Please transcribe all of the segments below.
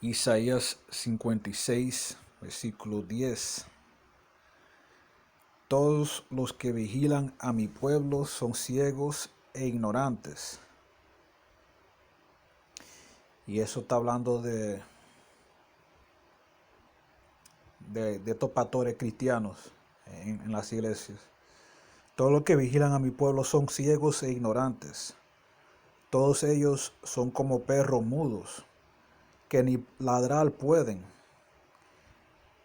Isaías 56, versículo 10. Todos los que vigilan a mi pueblo son ciegos e ignorantes. Y eso está hablando de estos pastores cristianos en las iglesias. Todos los que vigilan a mi pueblo son ciegos e ignorantes. Todos ellos son como perros mudos, que ni ladrar pueden.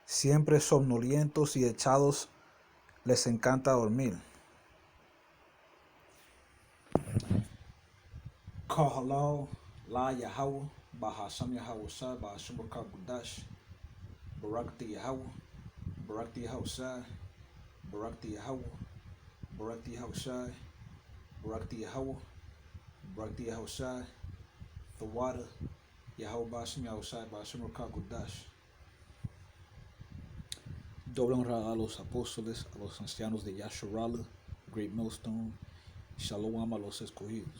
Siempre somnolientos y echados les encanta dormir. Kohalal, La Yahweh, Bahasham Yahweh, Bahasham Gudash, Barakti Yahweh, Barakti Yahweh, Barakti Yahweh, Barakti Yahweh, Barakti Yahweh, Barakti Yahweh, Thawada, Yahweh Bahasham Yahweh, Bahasham Gudash. Doble honra a los apóstoles, a los ancianos de Yasharala, Great Millstone, Shalom a los escogidos.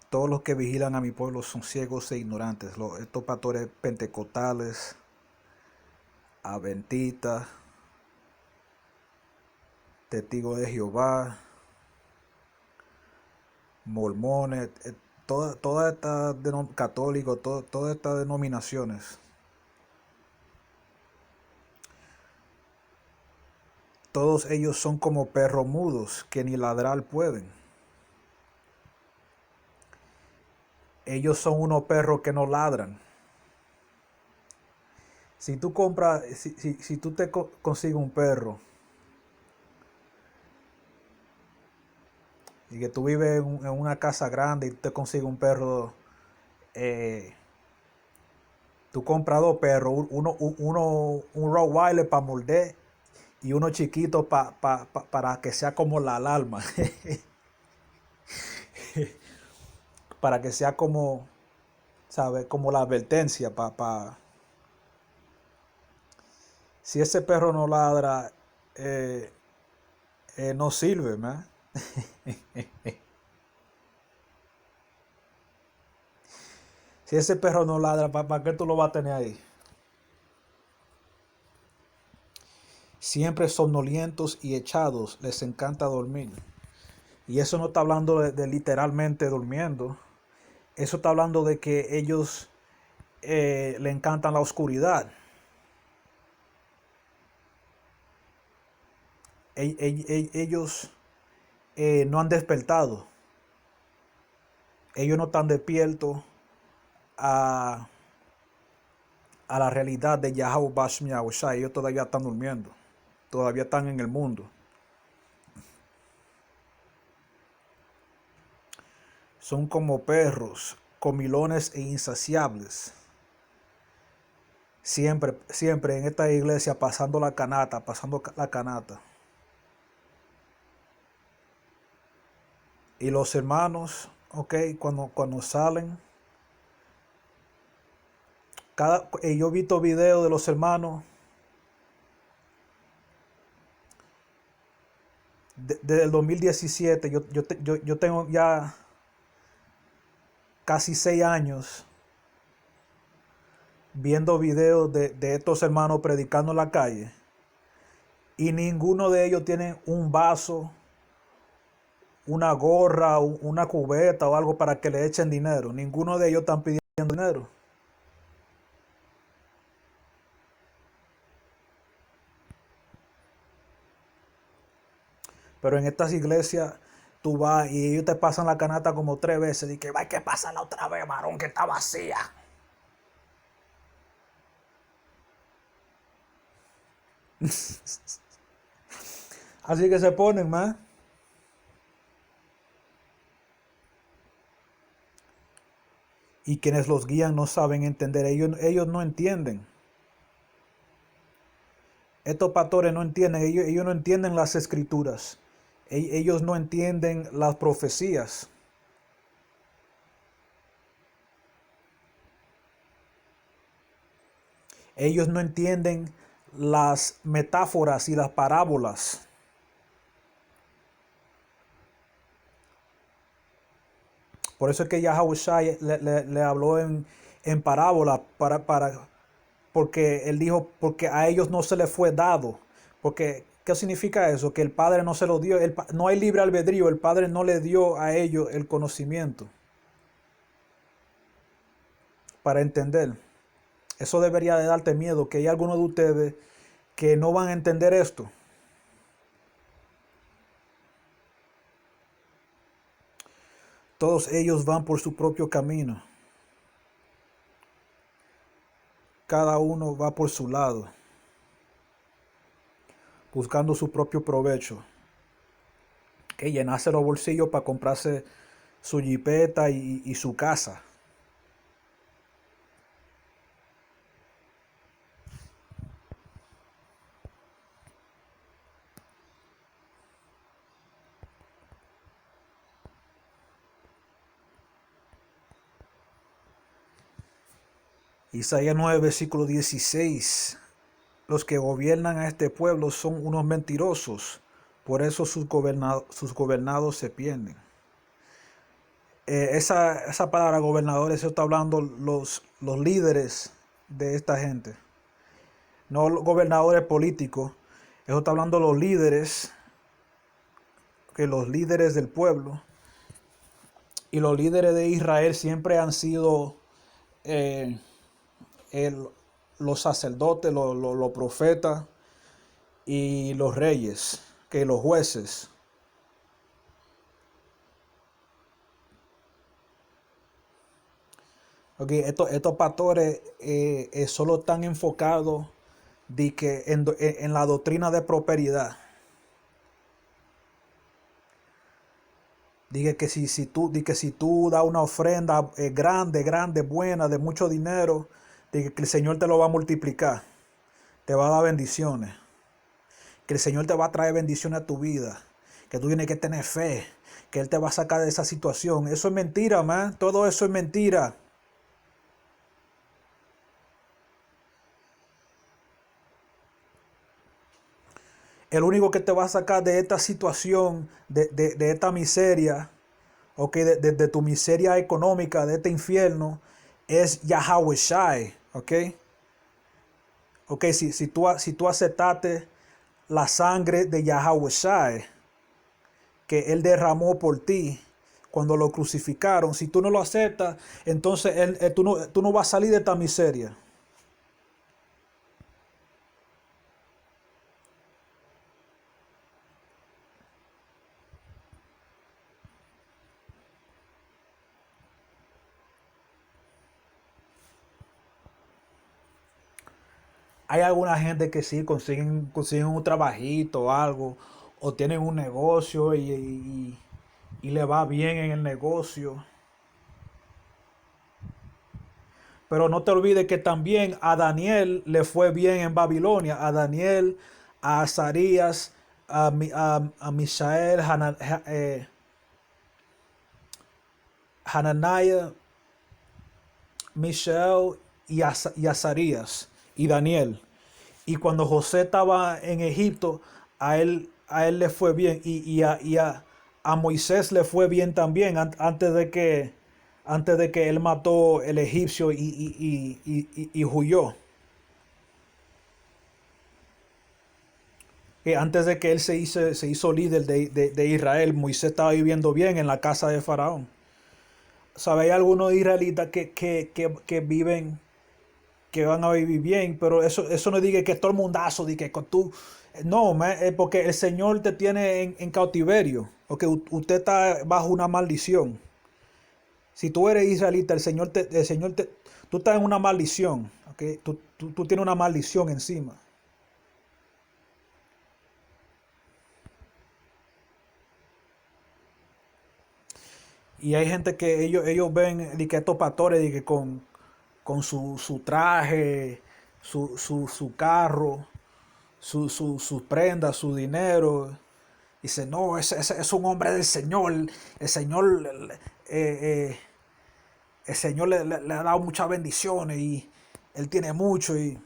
Todos los que vigilan a mi pueblo son ciegos e ignorantes. Estos pastores pentecostales, adventistas, testigos de Jehová, mormones, todas estas católicos, todas estas denominaciones. Todos ellos son como perros mudos que ni ladrar pueden. Ellos son unos perros que no ladran. Si tú compras, si tú te consigues un perro y que tú vives en una casa grande y te consigues un perro, tú compras dos perros, un Rottweiler para morder y uno chiquito para que sea como la alarma. Para que sea como, ¿sabes? Como la advertencia. Si ese perro no ladra, no sirve, ¿no? Si ese perro no ladra, ¿para qué tú lo vas a tener ahí? Siempre somnolientos y echados, les encanta dormir. Y eso no está hablando de literalmente durmiendo. Eso está hablando de que ellos le encantan la oscuridad. Ellos no han despertado. Ellos no están despiertos a la realidad de Yahweh Bashmi Yahushai. Ellos todavía están durmiendo. Todavía están en el mundo. Son como perros, comilones e insaciables. Siempre en esta iglesia pasando la canata. Y los hermanos, cuando salen, yo he visto videos de los hermanos desde el 2017. Yo tengo ya casi 6 años viendo videos de estos hermanos predicando en la calle, y ninguno de ellos tiene un vaso, una gorra, una cubeta o algo para que le echen dinero. Ninguno de ellos están pidiendo dinero. Pero en estas iglesias tú vas y ellos te pasan la canasta como 3 veces y que hay que pasarla otra vez, varón, que está vacía. Así que se ponen más. Y quienes los guían no saben entender. Ellos no entienden. Estos pastores no entienden. Ellos no entienden las escrituras. Ellos no entienden las profecías. Ellos no entienden las metáforas y las parábolas. Por eso es que Yahweh le habló en parábola, porque él dijo, porque a ellos no se les fue dado. Porque, ¿qué significa eso? Que el Padre no se lo dio, no hay libre albedrío, el Padre no le dio a ellos el conocimiento para entender. Eso debería de darte miedo, que hay algunos de ustedes que no van a entender esto. Todos ellos van por su propio camino. Cada uno va por su lado, buscando su propio provecho. Que llenarse los bolsillos para comprarse su jipeta y su casa. Isaías 9, versículo 16. Los que gobiernan a este pueblo son unos mentirosos, por eso sus gobernados se pierden. Esa palabra gobernadores, eso está hablando los líderes de esta gente, no los gobernadores políticos, eso está hablando los líderes, que los líderes del pueblo, y los líderes de Israel siempre han sido eh, los sacerdotes, los profetas y los reyes, que los jueces. Okay, estos pastores solo están enfocados en la doctrina de prosperidad. Dije que si tú das una ofrenda grande, buena, de mucho dinero, dije que el Señor te lo va a multiplicar, te va a dar bendiciones, que el Señor te va a traer bendiciones a tu vida, que tú tienes que tener fe, que Él te va a sacar de esa situación. Eso es mentira, man. Todo eso es mentira. El único que te va a sacar de esta situación, de esta miseria, okay, de tu miseria económica, de este infierno, es Yahweh Shai, ¿ok? Ok, si tú aceptaste la sangre de Yahweh Shai, que Él derramó por ti cuando lo crucificaron, si tú no lo aceptas, entonces tú no vas a salir de esta miseria. Hay alguna gente que sí consiguen un trabajito o algo, o tienen un negocio y le va bien en el negocio. Pero no te olvides que también a Daniel le fue bien en Babilonia. A Daniel, a Azarías, a Misael, Hananiah, Mishael y Azarías y Daniel. Y cuando José estaba en Egipto, a él le fue bien. A Moisés le fue bien también antes de que él mató el egipcio y huyó. Que antes de que él se hizo líder de Israel, Moisés estaba viviendo bien en la casa de Faraón. ¿Sabe? Hay algunos israelitas que viven, que van a vivir bien, pero eso no diga que todo el mundazo, diga que tú. No, man, es porque el Señor te tiene en cautiverio, porque usted está bajo una maldición. Si tú eres israelita, tú estás en una maldición, ¿okay? Tú tienes una maldición encima. Y hay gente que ellos ven que estos pastores con su traje, su carro, sus prendas, su dinero. Dice, no, ese es un hombre del Señor. El Señor, el Señor le ha dado muchas bendiciones y él tiene mucho. Y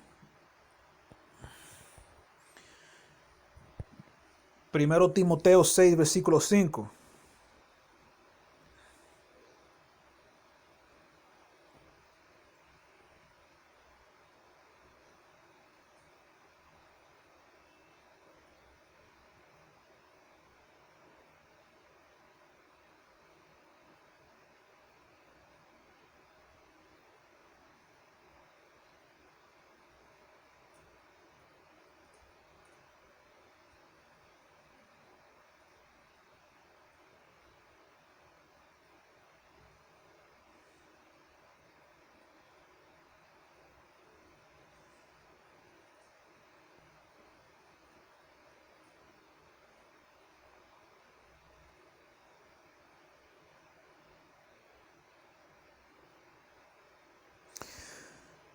primero Timoteo 6, versículo 5.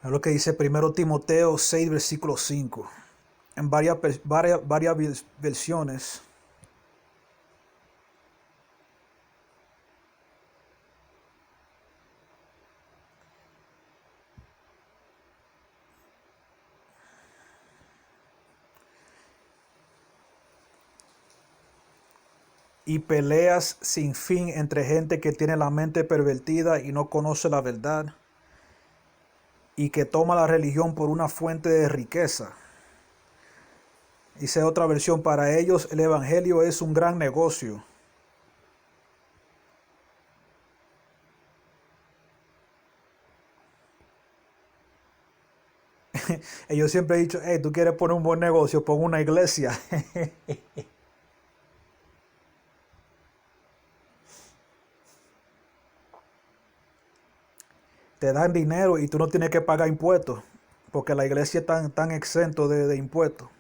Es lo que dice 1 Timoteo 6, versículo 5. En varias versiones. Y peleas sin fin entre gente que tiene la mente pervertida y no conoce la verdad, y que toma la religión por una fuente de riqueza. Dice otra versión, para ellos el evangelio es un gran negocio. Yo siempre he dicho, hey, tú quieres poner un buen negocio, pon una iglesia. Te dan dinero y tú no tienes que pagar impuestos, porque la iglesia está tan exento de impuestos.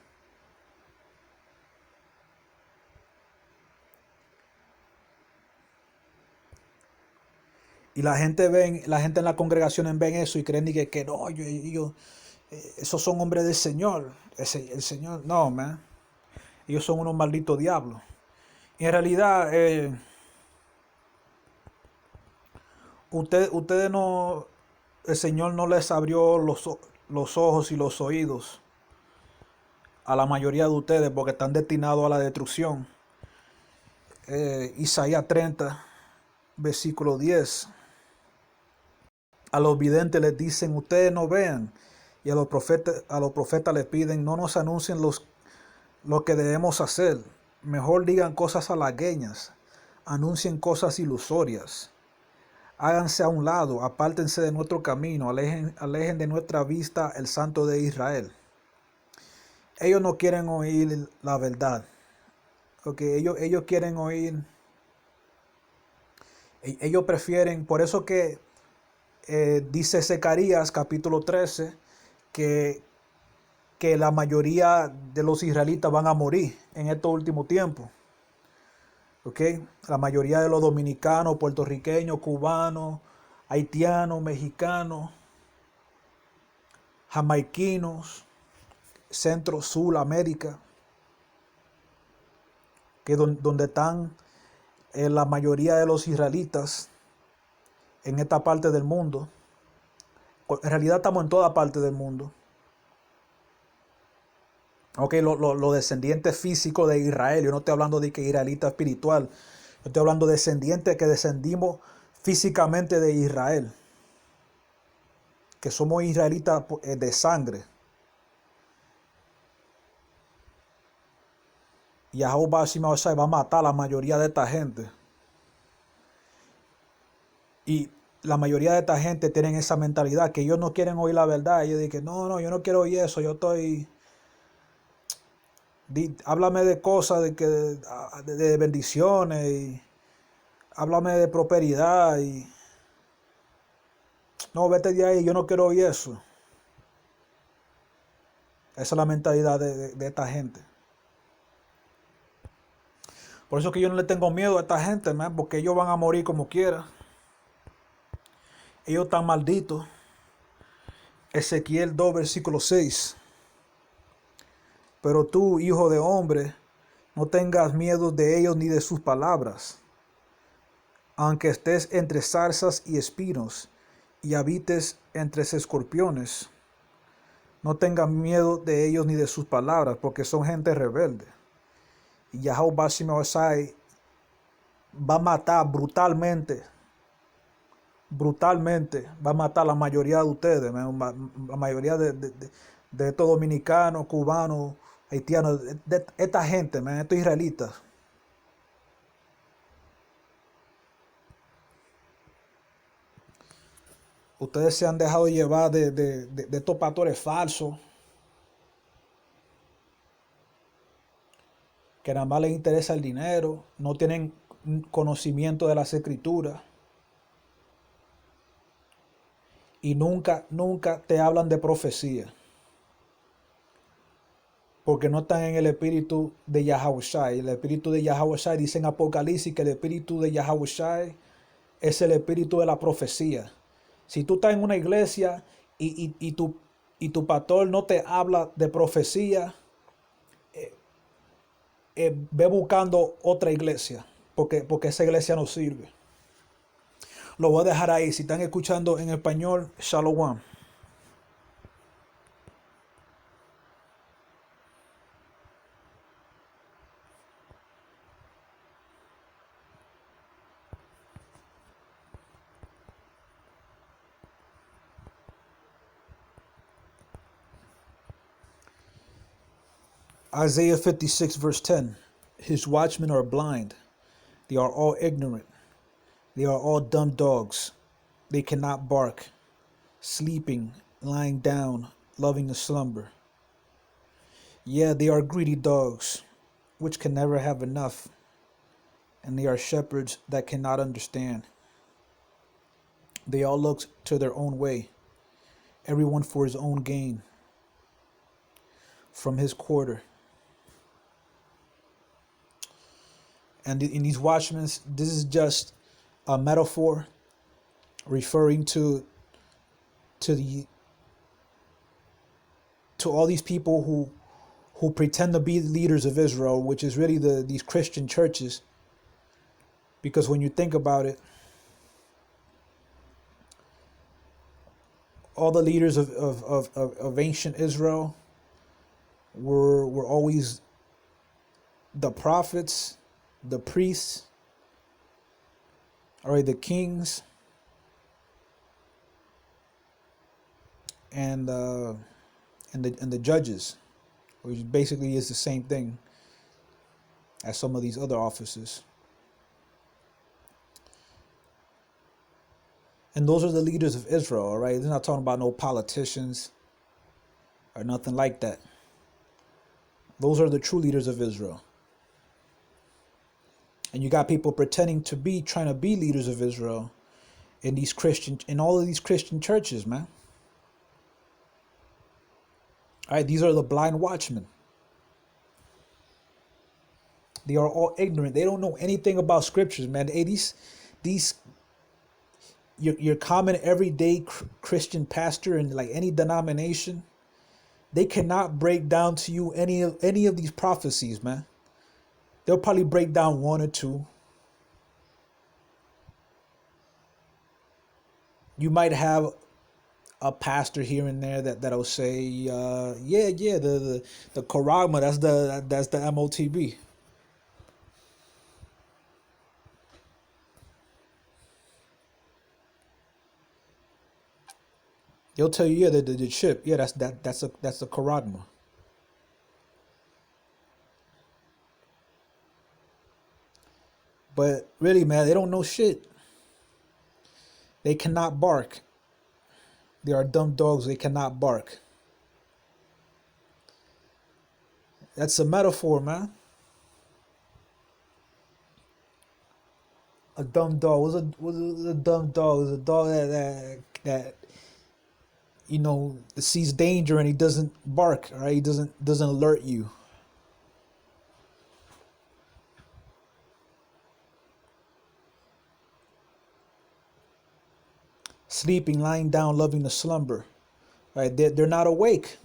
Y la gente en las congregaciones ven eso y creen que no, esos son hombres del Señor. El Señor, no, man. Ellos son unos malditos diablos. Y en realidad, ustedes no, el Señor no les abrió los ojos y los oídos a la mayoría de ustedes porque están destinados a la destrucción. Isaías 30, versículo 10. A los videntes les dicen, ustedes no vean. Y a los profetas les piden, no nos anuncien lo que debemos hacer. Mejor digan cosas halagüeñas. Anuncien cosas ilusorias. Háganse a un lado, apártense de nuestro camino, alejen de nuestra vista el Santo de Israel. Ellos no quieren oír la verdad. Porque ellos quieren oír. Ellos prefieren, por eso que dice Zacarías capítulo 13 que la mayoría de los israelitas van a morir en estos últimos tiempos. ¿Okay? La mayoría de los dominicanos, puertorriqueños, cubanos, haitianos, mexicanos, jamaiquinos, Centro, Sur, América, que donde están la mayoría de los israelitas en esta parte del mundo. En realidad estamos en toda parte del mundo. Ok, los descendientes físicos de Israel. Yo no estoy hablando de que israelita espiritual. Yo estoy hablando de descendientes que descendimos físicamente de Israel. Que somos israelitas de sangre. Y Yahweh va a matar a la mayoría de esta gente. Y la mayoría de esta gente tienen esa mentalidad que ellos no quieren oír la verdad. Ellos dicen, no, yo no quiero oír eso. Yo estoy... háblame de cosas de bendiciones y háblame de prosperidad y no, vete de ahí, yo no quiero oír eso. Esa es la mentalidad de esta gente. Por eso que yo no le tengo miedo a esta gente, man, porque ellos van a morir como quiera. Ellos están malditos. Ezequiel 2, versículo 6. Pero tú, hijo de hombre, no tengas miedo de ellos ni de sus palabras. Aunque estés entre zarzas y espinos y habites entre escorpiones, no tengas miedo de ellos ni de sus palabras, porque son gente rebelde. Y Yahweh va a matar brutalmente, va a matar a la mayoría de ustedes, la mayoría de estos dominicanos, cubanos, haitianos, de esta gente, estos israelitas. Ustedes se han dejado llevar de estos pastores falsos que nada más les interesa el dinero, no tienen conocimiento de las escrituras y nunca te hablan de profecía. Porque no están en el espíritu de Yahweh. El espíritu de Yahweh dice en Apocalipsis que el espíritu de Yahweh es el espíritu de la profecía. Si tú estás en una iglesia y tu pastor no te habla de profecía, ve buscando otra iglesia, porque esa iglesia no sirve. Lo voy a dejar ahí. Si están escuchando en español, Shalom. Isaiah 56 verse 10. His watchmen are blind. They are all ignorant. They are all dumb dogs. They cannot bark. Sleeping, lying down, loving to slumber. Yeah, they are greedy dogs, which can never have enough. And they are shepherds that cannot understand. They all look to their own way, everyone for his own gain, from his quarter. And in these watchmen, this is just a metaphor referring to all these people who pretend to be leaders of Israel, which is really these Christian churches. Because when you think about it, all the leaders of ancient Israel were always the prophets, the priests, all right, the kings, and the judges, which basically is the same thing as some of these other offices. And those are the leaders of Israel, all right? They're not talking about no politicians or nothing like that. Those are the true leaders of Israel. And you got people pretending to be, trying to be leaders of Israel in all of these Christian churches, man. All right, these are the blind watchmen. They are all ignorant. They don't know anything about scriptures, man. Hey, these your common everyday Christian pastor in like any denomination, they cannot break down to you any of these prophecies, man. They'll probably break down one or two. You might have a pastor here and there that'll say, the Karagma, that's the MOTB. They'll tell you, the chip, that's a Karagma. But really, man, they don't know shit. They cannot bark. They are dumb dogs. They cannot bark. That's a metaphor, man. A dumb dog. What's a dumb dog? It's a dog that sees danger and he doesn't bark. Right? He doesn't alert you. Sleeping, lying down, loving to slumber. Right? They're not awake.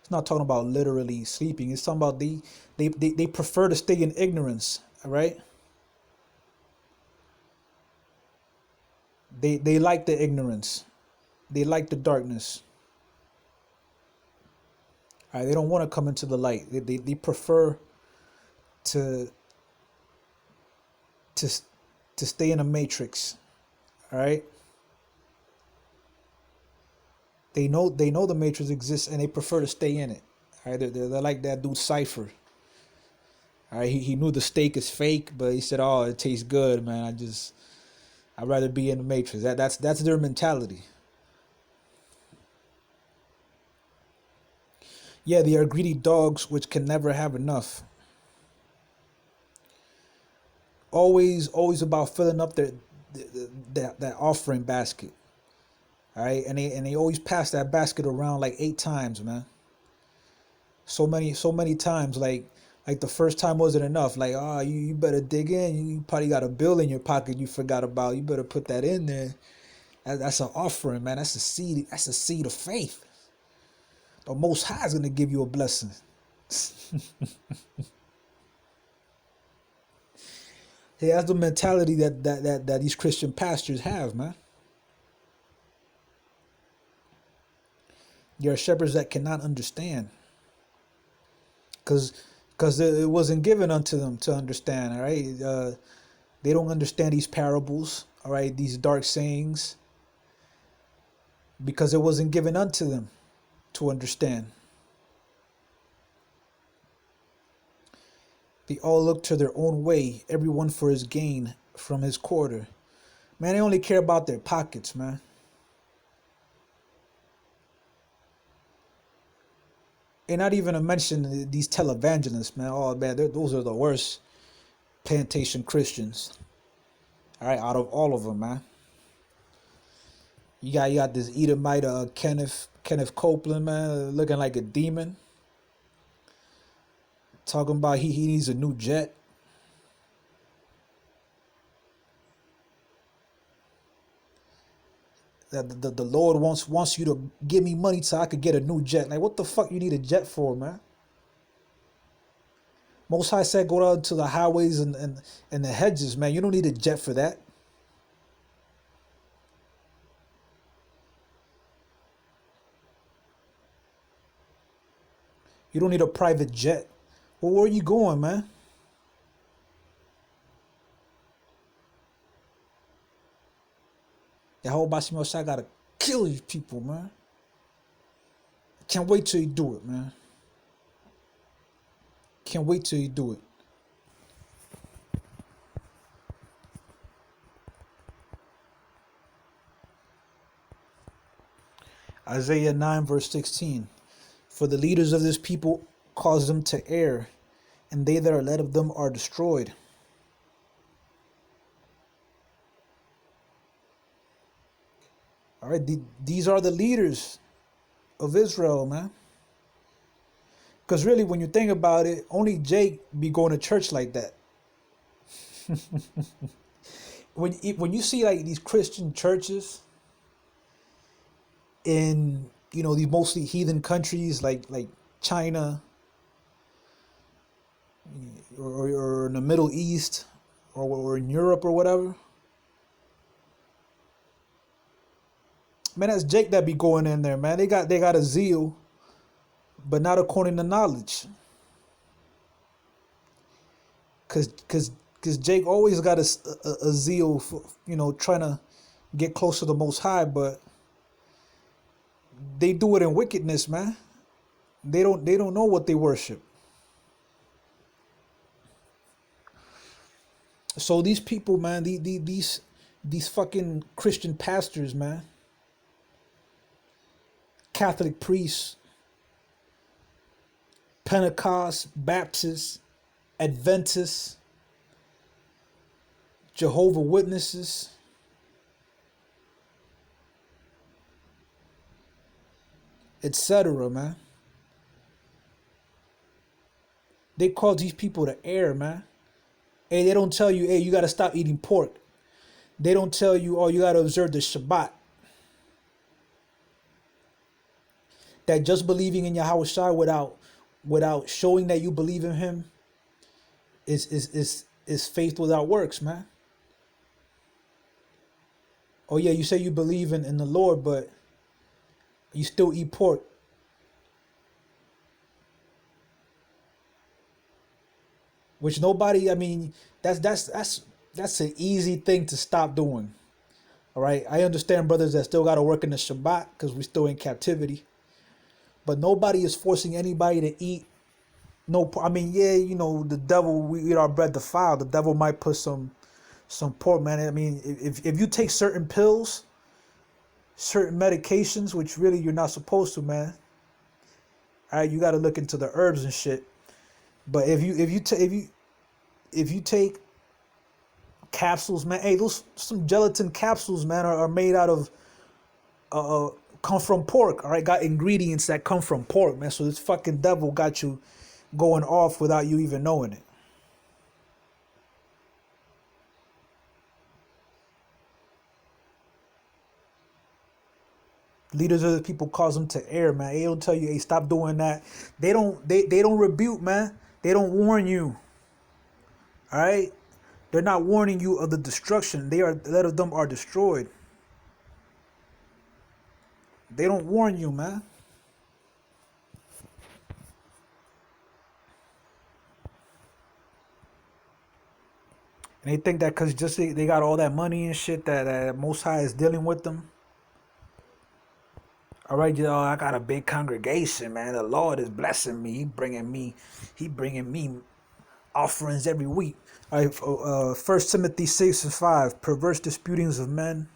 It's not talking about literally sleeping. It's talking about they prefer to stay in ignorance. All right? They like the ignorance. They like the darkness. All right? They don't want to come into the light. They prefer to stay in a matrix. All right. They know the matrix exists and they prefer to stay in it. All right. They're like that dude Cypher. All right. He knew the steak is fake, but he said, "Oh, it tastes good, man. I'd rather be in the matrix." That's their mentality. Yeah, they are greedy dogs which can never have enough. Always about filling up that offering basket. All right, and they always pass that basket around like 8 times, man. So many times, like the first time wasn't enough. Like, you better dig in. You probably got a bill in your pocket you forgot about. You better put that in there. That's an offering, man. That's a seed. That's a seed of faith. The Most High is going to give you a blessing. Hey, that's the mentality that these Christian pastors have, man. There are shepherds that cannot understand, because it wasn't given unto them to understand. All right, they don't understand these parables. All right, these dark sayings, because it wasn't given unto them to understand. They all look to their own way, everyone for his gain from his quarter. Man, they only care about their pockets, man. And not even to mention these televangelists, man. Oh, man, those are the worst plantation Christians. All right, out of all of them, man. You got this Edomite, Kenneth Copeland, man, looking like a demon. Talking about he needs a new jet. That the Lord wants you to give me money so I could get a new jet. Like, what the fuck you need a jet for, man? Most High said go out to the highways and the hedges, man. You don't need a jet for that. You don't need a private jet. Well, where are you going, man? The whole Bashimo I gotta kill these people, man. Can't wait till you do it, man. Can't wait till you do it. Isaiah 9 verse 16. For the leaders of this people cause them to err, and they that are led of them are destroyed. All right, these are the leaders of Israel, man. Because really, when you think about it, only Jake be going to church like that. when you see like these Christian churches in these mostly heathen countries like China or in the Middle East or in Europe or whatever. Man, that's Jake that be going in there, man. They got a zeal, but not according to knowledge. Cause Jake always got a zeal for trying to get close to the Most High, but they do it in wickedness, man. They don't know what they worship. So these people, man, these fucking Christian pastors, man, Catholic priests, Pentecost, Baptists, Adventists, Jehovah's Witnesses, etc., man. They call these people to err, man. Hey, they don't tell you, hey, you got to stop eating pork. They don't tell you, oh, you got to observe the Shabbat. That just believing in Yahweh Shai without showing that you believe in him is faith without works, man. Oh yeah, you say you believe in the Lord, but you still eat pork. Which nobody, I mean, that's an easy thing to stop doing. All right, I understand brothers that still got to work in the Shabbat because we're still in captivity. But nobody is forcing anybody to eat. No, I mean, yeah, the devil, we eat our bread defiled. The devil might put some pork, man. I mean, if you take certain pills, certain medications, which really you're not supposed to, man. All right, you got to look into the herbs and shit. But if you take capsules, man, hey, some gelatin capsules, man, are made out of come from pork. All right, got ingredients that come from pork, man. So this fucking devil got you going off without you even knowing it. Leaders of the people cause them to err, man. They don't tell you, hey, stop doing that. They don't rebuke, man. They don't warn you. All right? They're not warning you of the destruction. A lot of them are destroyed. They don't warn you, man. And they think that because just they got all that money and shit that Most High is dealing with them. All right, you know, I got a big congregation, man. The Lord is blessing me. He bringing me offerings every week. All right, 1 Timothy 6:5, perverse disputings of men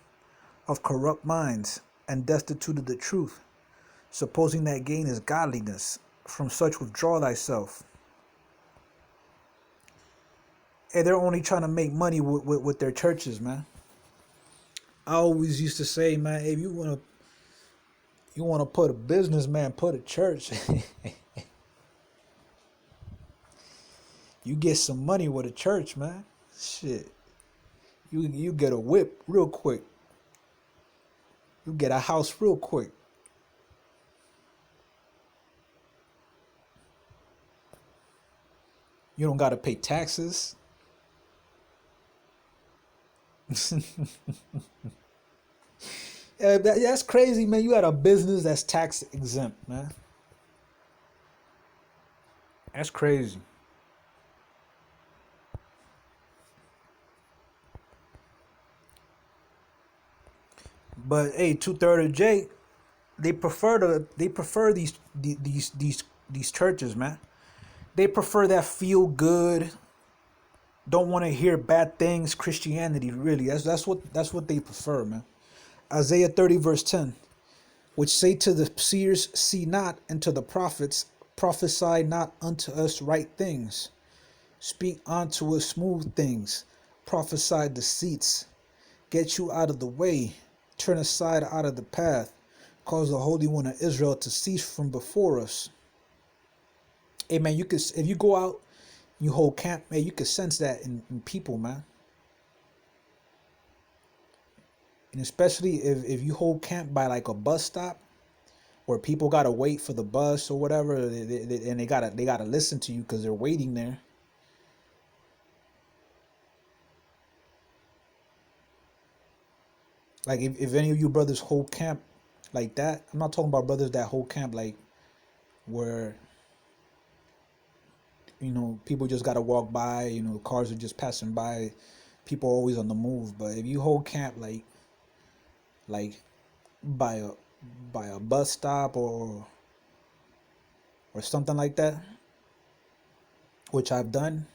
of corrupt minds and destitute of the truth, supposing that gain is godliness. From such withdraw thyself. And they're only trying to make money with their churches, man. I always used to say, man, if you want to put a business, man, put a church. You get some money with a church, man. Shit. You get a whip real quick. You get a house real quick. You don't got to pay taxes. Yeah, that's crazy, man. You got a business that's tax exempt, man. That's crazy. But hey, 2/3 of J, they prefer these churches, man. They prefer that feel good, don't want to hear bad things Christianity. Really, that's what they prefer, man. Isaiah 30 verse 10, which say to the seers, see not, and to the prophets, prophesy not unto us right things, speak unto us smooth things, prophesy deceits, get you out of the way, turn aside out of the path, cause the Holy One of Israel to cease from before us. Hey man, you could, if you go out, you hold camp, man, you could sense that in people, man. And especially if you hold camp by like a bus stop where people gotta wait for the bus or whatever, and they gotta listen to you because they're waiting there. Like if any of you brothers hold camp like that, I'm not talking about brothers that hold camp like where, you know, people just gotta walk by, you know, cars are just passing by, people are always on the move. But if you hold camp like by a bus stop or something like that, which I've done,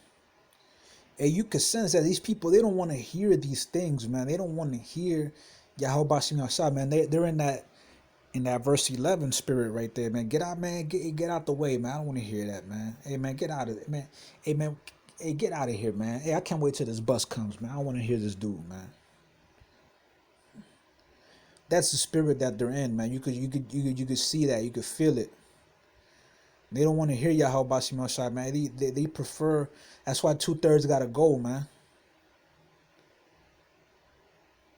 and you can sense that these people, they don't want to hear these things, man. They don't want to hear Yahweh Bashim Yashab, man. They're in that verse 11 spirit right there, man. Get out, man. Get out the way, man. I don't want to hear that, man. Hey, man, get out of it, man. Hey, man. Hey, get out of here, man. Hey, I can't wait till this bus comes, man. I want to hear this dude, man. That's the spirit that they're in, man. You could see that. You could feel it. They don't want to hear Yahweh Bashim Yashab, man. They prefer. That's why 2/3 gotta go, man.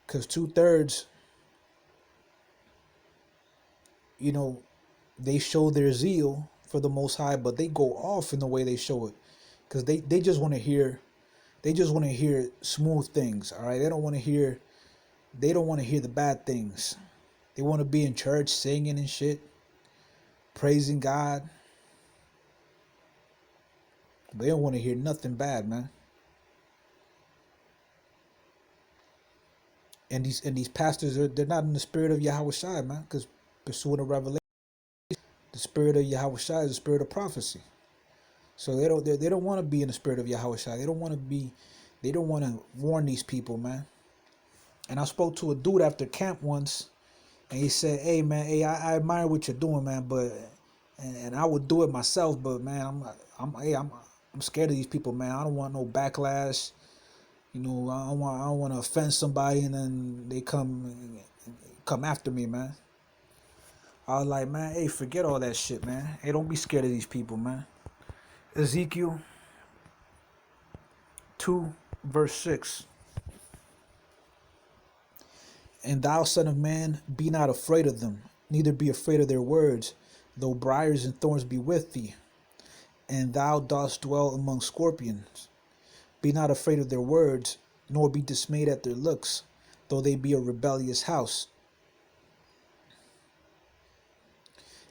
Cause 2/3, you know, they show their zeal for the Most High, but they go off in the way they show it, cause they just want to hear, smooth things. All right, they don't want to hear the bad things. They want to be in church singing and shit, praising God. They don't want to hear nothing bad, man. And these pastors they're not in the spirit of Yahweh Shai, man, because pursuing a revelation, the spirit of Yahweh Shai is the spirit of prophecy. So they don't want to be in the spirit of Yahweh Shai. They don't want to warn these people, man. And I spoke to a dude after camp once, and he said, "Hey, man, hey, I admire what you're doing, man, but and I would do it myself, but man, I'm scared of these people, man. I don't want no backlash. You know, I don't want to offend somebody, and then they come after me, man." I was like, man, hey, forget all that shit, man. Hey, don't be scared of these people, man. Ezekiel 2 verse 6. And thou, son of man, be not afraid of them, neither be afraid of their words, though briars and thorns be with thee, and thou dost dwell among scorpions. Be not afraid of their words, nor be dismayed at their looks, though they be a rebellious house.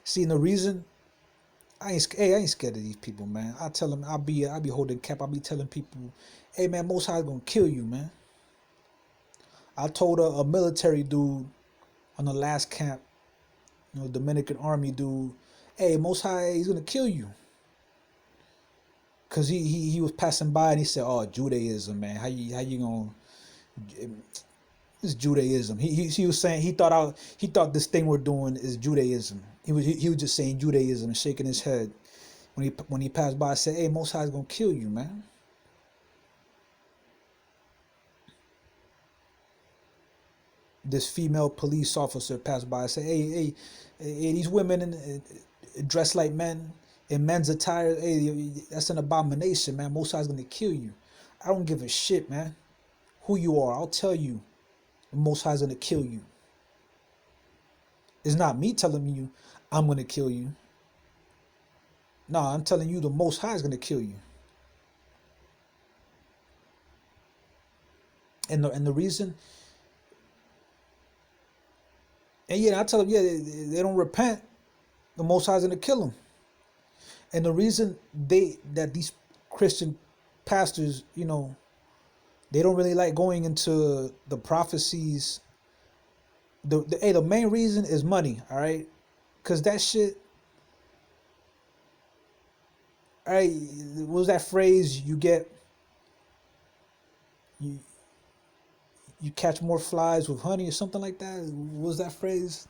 See, and the reason I ain't scared of these people, man. I tell them I be holding cap. I be telling people, hey man, Most High gonna kill you, man. I told a military dude on the last camp, Dominican army dude, hey, Most High, he's gonna kill you. Cause he was passing by and he said, oh, Judaism, man, how you gonna, it's Judaism. He was saying he thought this thing we're doing is Judaism. He was just saying Judaism and shaking his head when he passed by. I said, hey, Most High is gonna kill you, man. This female police officer passed by. I said, hey, these women dressed like men in men's attire. Hey, that's an abomination, man. Most High is gonna kill you. I don't give a shit, man, who you are. I'll tell you, the Most High is gonna kill you. It's not me telling you I'm gonna kill you. No, I'm telling you the Most High is gonna kill you. And the reason, and yeah, I tell them, yeah, they don't repent, the Most High is gonna kill them. And the reason that these Christian pastors, they don't really like going into the prophecies. The main reason is money, all right? Because that shit, all right, what was that phrase? You catch more flies with honey or something like that. What was that phrase?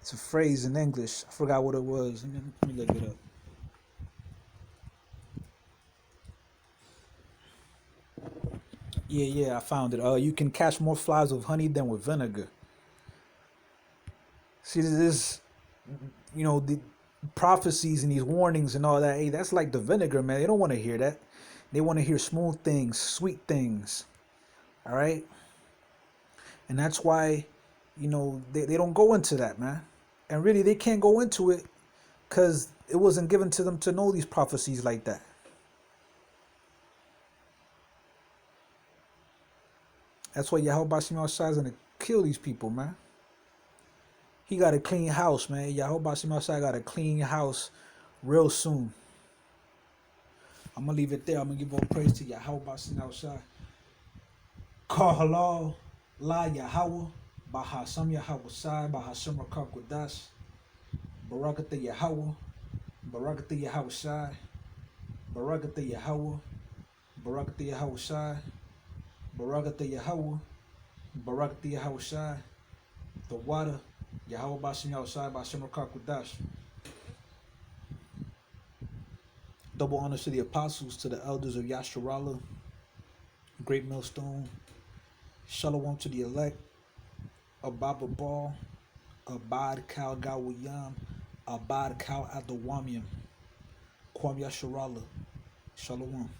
It's a phrase in English. I forgot what it was. Let me look it up. Yeah, I found it. You can catch more flies with honey than with vinegar. See, this, the prophecies and these warnings and all that. Hey, that's like the vinegar, man. They don't want to hear that. They want to hear smooth things, sweet things. All right. And that's why, they don't go into that, man. And really, they can't go into it because it wasn't given to them to know these prophecies like that. That's why Yahweh Shema Shai is going to kill these people, man. He got a clean house, man. Yahweh Shema Shai got a clean house real soon. I'm going to leave it there. I'm going to give all praise to Yahweh Shema Shai. Kal halal, la Yahweh, Bahasam Yahweh Shai, Bahasam Rakak Wadash, Barakata Yahweh, Barakata Yahweh Shai, Barakata Yahweh, Barakata Yahweh Shai, Barakata Yahweh, Barakata Yahweh Shai, the water, Yahweh Bashim Yahushai, Bashim Rakak Wadash. Double honors to the apostles, to the elders of Yasharala, Great Millstone. Shalom to the elect, Ababa Ball, Abad Kal Gawiyam, Abad Kal Adawamiam, Kwam Yasharala. Shalom.